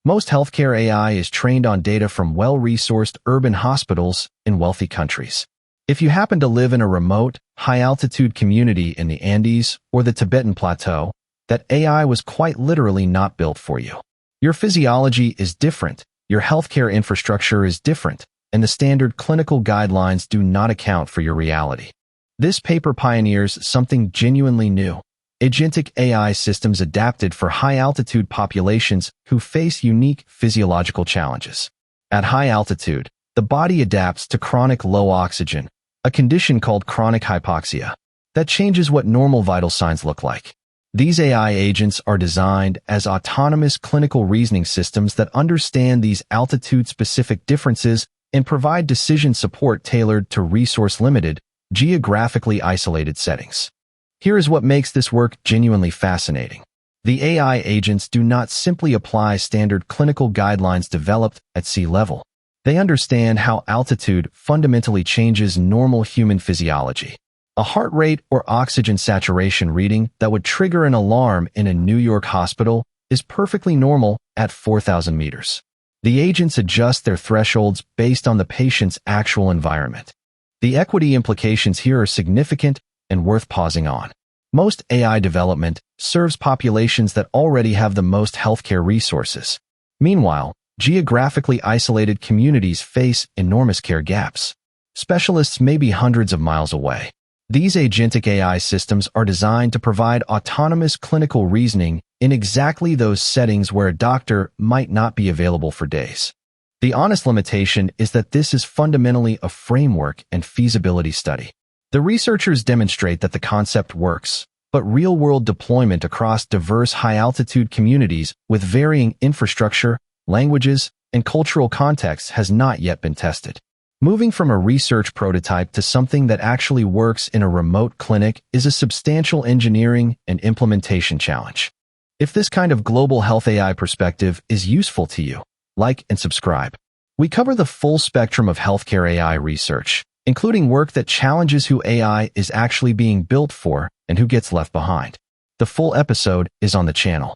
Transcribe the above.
Most healthcare AI is trained on data from well-resourced urban hospitals in wealthy countries. If you happen to live in a remote, high-altitude community in the Andes or the Tibetan Plateau, that AI was quite literally not built for you. Your physiology is different, your healthcare infrastructure is different, and the standard clinical guidelines do not account for your reality. This paper pioneers something genuinely new: agentic AI systems adapted for high-altitude populations who face unique physiological challenges. At high altitude, the body adapts to chronic low oxygen, a condition called chronic hypoxia, that changes what normal vital signs look like. These AI agents are designed as autonomous clinical reasoning systems that understand these altitude-specific differences and provide decision support tailored to resource-limited, geographically isolated settings. Here is what makes this work genuinely fascinating. The AI agents do not simply apply standard clinical guidelines developed at sea level. They understand how altitude fundamentally changes normal human physiology. A heart rate or oxygen saturation reading that would trigger an alarm in a New York hospital is perfectly normal at 4,000 meters. The agents adjust their thresholds based on the patient's actual environment. The equity implications here are significant and worth pausing on. Most AI development serves populations that already have the most healthcare resources. Meanwhile, geographically isolated communities face enormous care gaps. Specialists may be hundreds of miles away. These agentic AI systems are designed to provide autonomous clinical reasoning in exactly those settings where a doctor might not be available for days. The honest limitation is that this is fundamentally a framework and feasibility study. The researchers demonstrate that the concept works, but real-world deployment across diverse high-altitude communities with varying infrastructure, languages, and cultural contexts has not yet been tested. Moving from a research prototype to something that actually works in a remote clinic is a substantial engineering and implementation challenge. If this kind of global health AI perspective is useful to you, like and subscribe. We cover the full spectrum of healthcare AI research, including work that challenges who AI is actually being built for and who gets left behind. The full episode is on the channel.